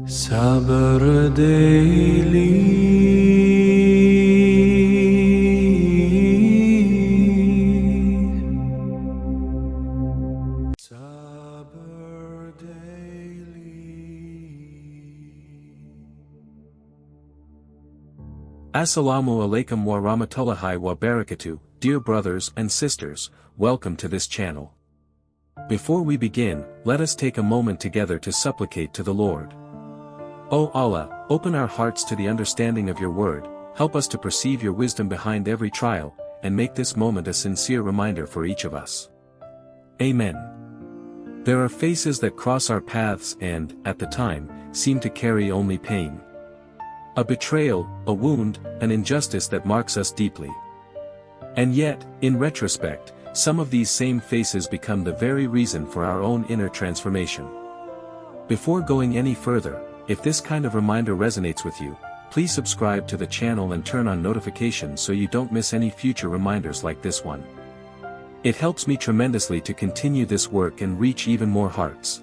Sabr Daily. Sabr Daily. Assalamu alaykum wa rahmatullahi wa barakatuh, dear brothers and sisters, welcome to this channel. Before we begin, let us take a moment together to supplicate to the Lord. O Allah, open our hearts to the understanding of your word, help us to perceive your wisdom behind every trial, and make this moment a sincere reminder for each of us. Amen. There are faces that cross our paths and, at the time, seem to carry only pain. A betrayal, a wound, an injustice that marks us deeply. And yet, in retrospect, some of these same faces become the very reason for our own inner transformation. Before going any further, if this kind of reminder resonates with you, please subscribe to the channel and turn on notifications so you don't miss any future reminders like this one. It helps me tremendously to continue this work and reach even more hearts.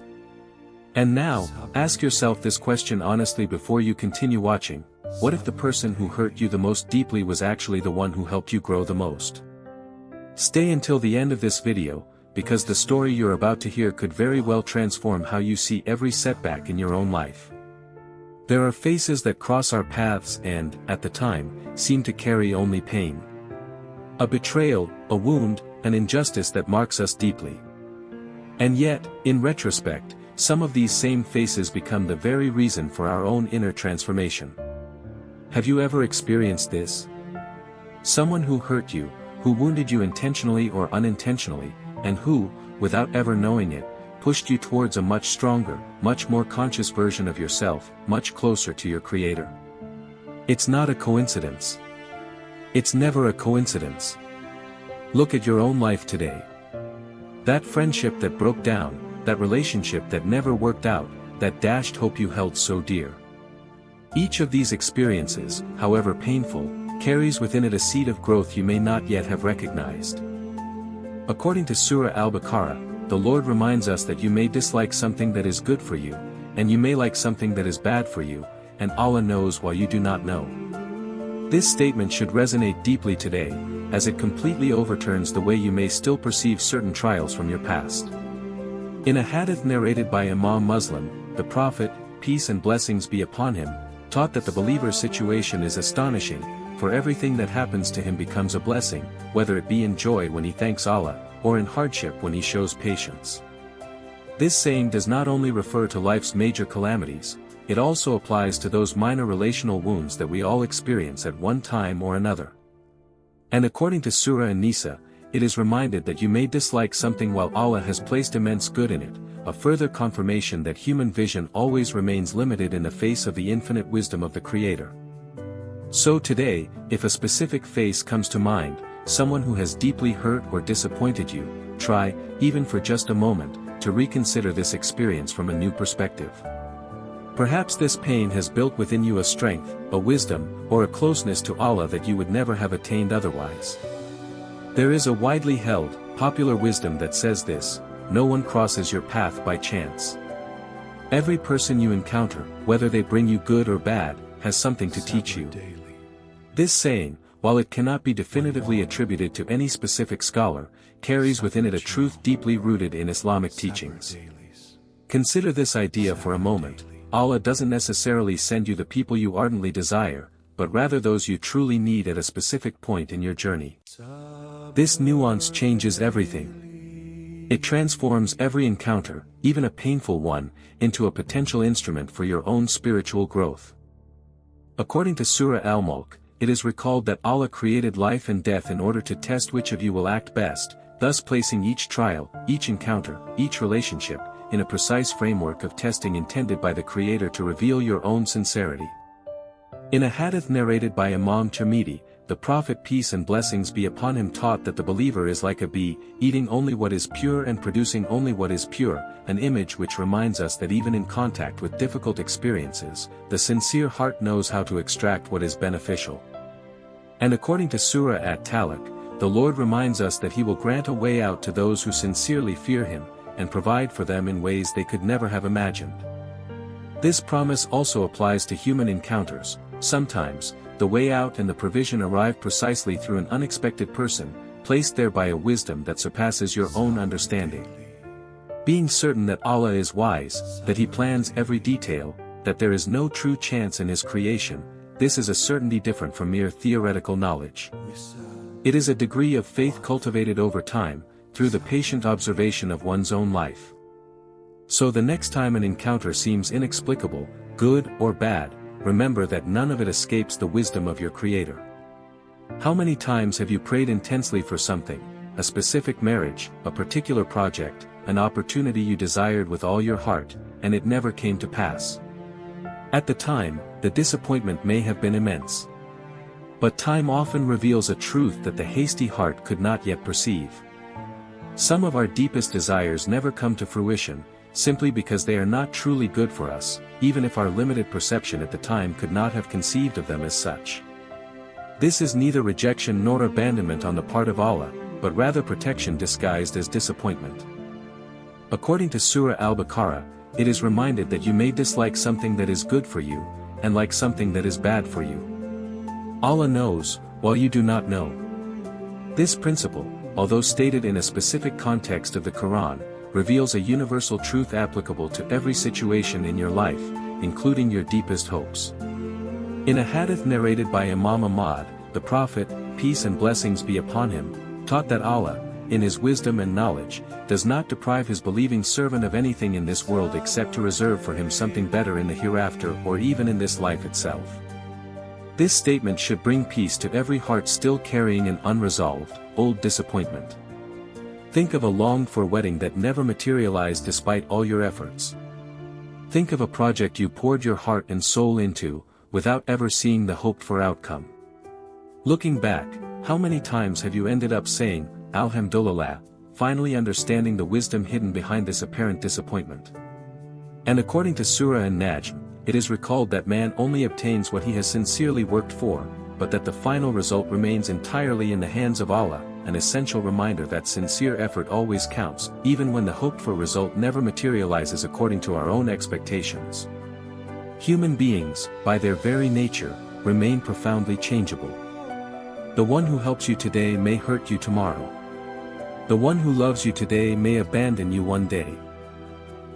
And now, ask yourself this question honestly before you continue watching: what if the person who hurt you the most deeply was actually the one who helped you grow the most? Stay until the end of this video, because the story you're about to hear could very well transform how you see every setback in your own life. There are faces that cross our paths and, at the time, seem to carry only pain. A betrayal, a wound, an injustice that marks us deeply. And yet, in retrospect, some of these same faces become the very reason for our own inner transformation. Have you ever experienced this? Someone who hurt you, who wounded you intentionally or unintentionally, and who, without ever knowing it, pushed you towards a much stronger, much more conscious version of yourself, much closer to your Creator. It's not a coincidence. It's never a coincidence. Look at your own life today. That friendship that broke down, that relationship that never worked out, that dashed hope you held so dear. Each of these experiences, however painful, carries within it a seed of growth you may not yet have recognized. According to Surah Al-Baqarah, the Lord reminds us that you may dislike something that is good for you, and you may like something that is bad for you, and Allah knows while you do not know. This statement should resonate deeply today, as it completely overturns the way you may still perceive certain trials from your past. In a hadith narrated by Imam Muslim, the Prophet, peace and blessings be upon him, taught that the believer's situation is astonishing, for everything that happens to him becomes a blessing, whether it be in joy when he thanks Allah, or in hardship when he shows patience. This saying does not only refer to life's major calamities, it also applies to those minor relational wounds that we all experience at one time or another. And according to Surah An-Nisa, it is reminded that you may dislike something while Allah has placed immense good in it, a further confirmation that human vision always remains limited in the face of the infinite wisdom of the Creator. So today, if a specific face comes to mind, someone who has deeply hurt or disappointed you, try, even for just a moment, to reconsider this experience from a new perspective. Perhaps this pain has built within you a strength, a wisdom, or a closeness to Allah that you would never have attained otherwise. There is a widely held, popular wisdom that says this: no one crosses your path by chance. Every person you encounter, whether they bring you good or bad, has something to teach you. This saying, while it cannot be definitively attributed to any specific scholar, carries within it a truth deeply rooted in Islamic teachings. Consider this idea for a moment: Allah doesn't necessarily send you the people you ardently desire, but rather those you truly need at a specific point in your journey. This nuance changes everything. It transforms every encounter, even a painful one, into a potential instrument for your own spiritual growth. According to Surah Al-Mulk, it is recalled that Allah created life and death in order to test which of you will act best, thus placing each trial, each encounter, each relationship, in a precise framework of testing intended by the Creator to reveal your own sincerity. In a hadith narrated by Imam Tirmidhi, the Prophet peace and blessings be upon him taught that the believer is like a bee, eating only what is pure and producing only what is pure, an image which reminds us that even in contact with difficult experiences, the sincere heart knows how to extract what is beneficial. And according to Surah At-Talaq, the Lord reminds us that He will grant a way out to those who sincerely fear Him, and provide for them in ways they could never have imagined. This promise also applies to human encounters. Sometimes, the way out and the provision arrive precisely through an unexpected person, placed there by a wisdom that surpasses your own understanding. Being certain that Allah is wise, that He plans every detail, that there is no true chance in His creation, this is a certainty different from mere theoretical knowledge. It is a degree of faith cultivated over time, through the patient observation of one's own life. So the next time an encounter seems inexplicable, good or bad, remember that none of it escapes the wisdom of your Creator. How many times have you prayed intensely for something, a specific marriage, a particular project, an opportunity you desired with all your heart, and it never came to pass? At the time, the disappointment may have been immense. But time often reveals a truth that the hasty heart could not yet perceive. Some of our deepest desires never come to fruition, simply because they are not truly good for us, even if our limited perception at the time could not have conceived of them as such. This is neither rejection nor abandonment on the part of Allah, but rather protection disguised as disappointment. According to Surah Al-Baqarah, it is reminded that you may dislike something that is good for you, and like something that is bad for you. Allah knows, while you do not know. This principle, although stated in a specific context of the Quran, reveals a universal truth applicable to every situation in your life, including your deepest hopes. In a hadith narrated by Imam Ahmad, the Prophet, peace and blessings be upon him, taught that Allah, in His wisdom and knowledge, does not deprive His believing servant of anything in this world except to reserve for him something better in the hereafter or even in this life itself. This statement should bring peace to every heart still carrying an unresolved, old disappointment. Think of a longed-for wedding that never materialized despite all your efforts. Think of a project you poured your heart and soul into, without ever seeing the hoped-for outcome. Looking back, how many times have you ended up saying, Alhamdulillah, finally understanding the wisdom hidden behind this apparent disappointment? And according to Surah An-Najm, it is recalled that man only obtains what he has sincerely worked for, but that the final result remains entirely in the hands of Allah, an essential reminder that sincere effort always counts, even when the hoped-for result never materializes according to our own expectations. Human beings, by their very nature, remain profoundly changeable. The one who helps you today may hurt you tomorrow. The one who loves you today may abandon you one day.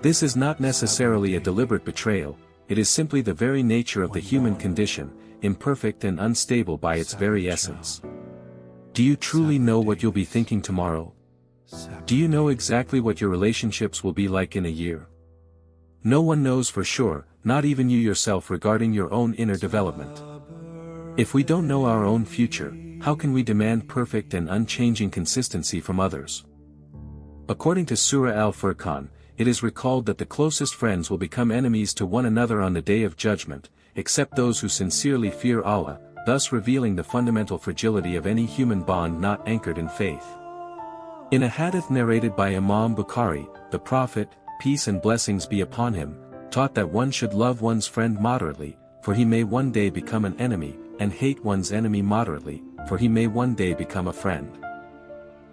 This is not necessarily a deliberate betrayal, it is simply the very nature of the human condition, imperfect and unstable by its very essence. Do you truly know what you'll be thinking tomorrow? Do you know exactly what your relationships will be like in a year? No one knows for sure, not even you yourself regarding your own inner development. If we don't know our own future, how can we demand perfect and unchanging consistency from others? According to Surah Al-Furqan, it is recalled that the closest friends will become enemies to one another on the Day of Judgment, except those who sincerely fear Allah, thus revealing the fundamental fragility of any human bond not anchored in faith. In a hadith narrated by Imam Bukhari, the Prophet, peace and blessings be upon him, taught that one should love one's friend moderately, for he may one day become an enemy, and hate one's enemy moderately, for he may one day become a friend.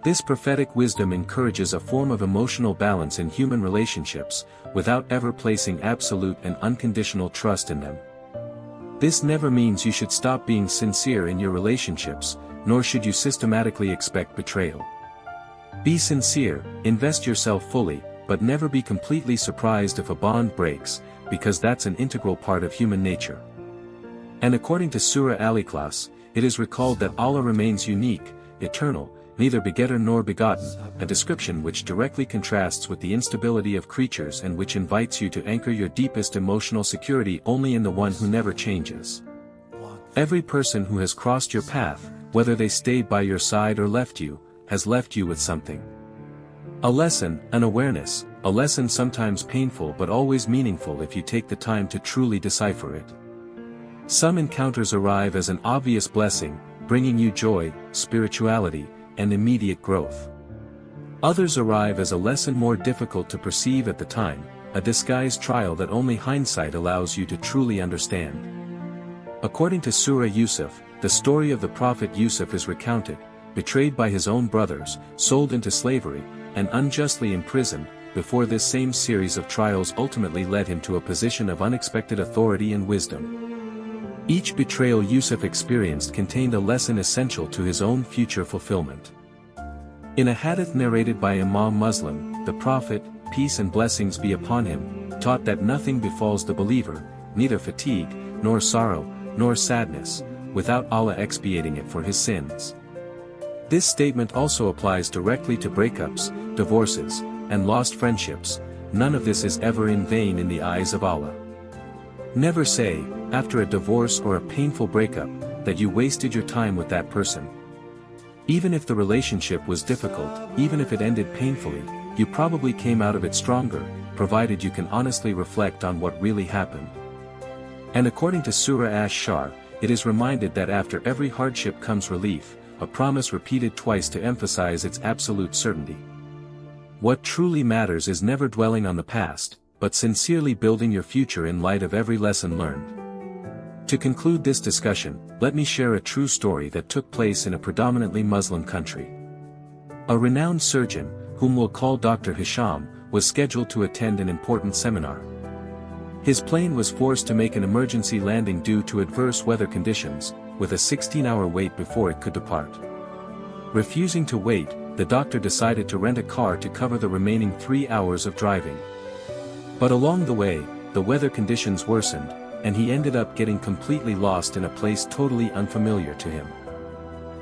This prophetic wisdom encourages a form of emotional balance in human relationships, without ever placing absolute and unconditional trust in them. This never means you should stop being sincere in your relationships, nor should you systematically expect betrayal. Be sincere, invest yourself fully, but never be completely surprised if a bond breaks, because that's an integral part of human nature. And according to Surah Al-Ikhlas, it is recalled that Allah remains unique, eternal, neither begetter nor begotten, a description which directly contrasts with the instability of creatures and which invites you to anchor your deepest emotional security only in the one who never changes. Every person who has crossed your path, whether they stayed by your side or left you, has left you with something. A lesson, an awareness, a lesson sometimes painful but always meaningful if you take the time to truly decipher it. Some encounters arrive as an obvious blessing, bringing you joy, spirituality, and immediate growth. Others arrive as a lesson more difficult to perceive at the time, a disguised trial that only hindsight allows you to truly understand. According to Surah Yusuf, the story of the Prophet Yusuf is recounted, betrayed by his own brothers, sold into slavery, and unjustly imprisoned, before this same series of trials ultimately led him to a position of unexpected authority and wisdom. Each betrayal Yusuf experienced contained a lesson essential to his own future fulfillment. In a hadith narrated by Imam Muslim, the Prophet, peace and blessings be upon him, taught that nothing befalls the believer, neither fatigue, nor sorrow, nor sadness, without Allah expiating it for his sins. This statement also applies directly to breakups, divorces, and lost friendships. None of this is ever in vain in the eyes of Allah. Never say, after a divorce or a painful breakup, that you wasted your time with that person. Even if the relationship was difficult, even if it ended painfully, you probably came out of it stronger, provided you can honestly reflect on what really happened. And according to Surah Ash-Shar, it is reminded that after every hardship comes relief, a promise repeated twice to emphasize its absolute certainty. What truly matters is never dwelling on the past, but sincerely building your future in light of every lesson learned. To conclude this discussion, let me share a true story that took place in a predominantly Muslim country. A renowned surgeon, whom we'll call Dr. Hisham, was scheduled to attend an important seminar. His plane was forced to make an emergency landing due to adverse weather conditions, with a 16-hour wait before it could depart. Refusing to wait, the doctor decided to rent a car to cover the remaining 3 hours of driving. But along the way, the weather conditions worsened, and he ended up getting completely lost in a place totally unfamiliar to him.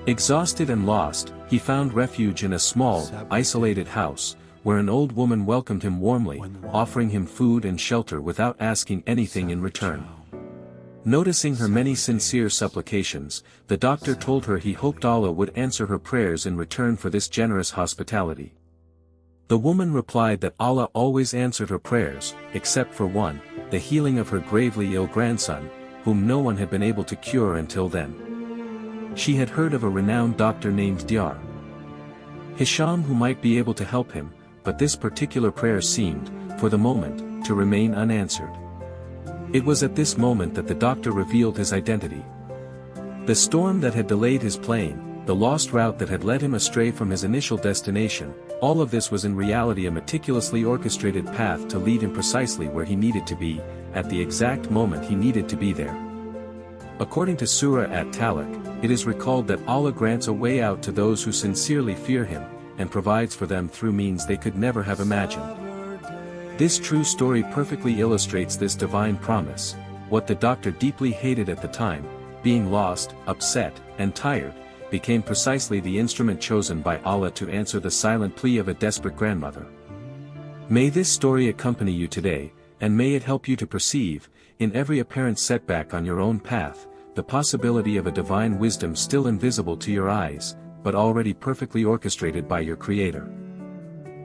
Exhausted and lost, he found refuge in a small, isolated house, where an old woman welcomed him warmly, offering him food and shelter without asking anything in return. Noticing her many sincere supplications, the doctor told her he hoped Allah would answer her prayers in return for this generous hospitality. The woman replied that Allah always answered her prayers, except for one, the healing of her gravely ill grandson, whom no one had been able to cure until then. She had heard of a renowned doctor named Dr. Hisham who might be able to help him, but this particular prayer seemed, for the moment, to remain unanswered. It was at this moment that the doctor revealed his identity. The storm that had delayed his plane, the lost route that had led him astray from his initial destination, all of this was in reality a meticulously orchestrated path to lead him precisely where he needed to be, at the exact moment he needed to be there. According to Surah At-Talaq, it is recalled that Allah grants a way out to those who sincerely fear Him, and provides for them through means they could never have imagined. This true story perfectly illustrates this divine promise. What the doctor deeply hated at the time, being lost, upset, and tired, became precisely the instrument chosen by Allah to answer the silent plea of a desperate grandmother. May this story accompany you today, and may it help you to perceive, in every apparent setback on your own path, the possibility of a divine wisdom still invisible to your eyes, but already perfectly orchestrated by your Creator.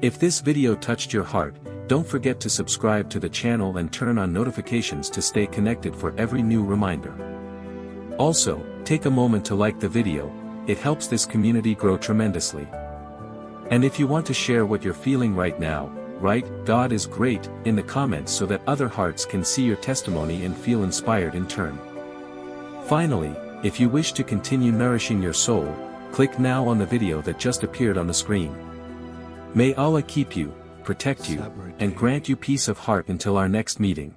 If this video touched your heart, don't forget to subscribe to the channel and turn on notifications to stay connected for every new reminder. Also, take a moment to like the video, it helps this community grow tremendously. And if you want to share what you're feeling right now, write "God is great" in the comments so that other hearts can see your testimony and feel inspired in turn. Finally, if you wish to continue nourishing your soul, click now on the video that just appeared on the screen. May Allah keep you, protect you, and grant you peace of heart until our next meeting.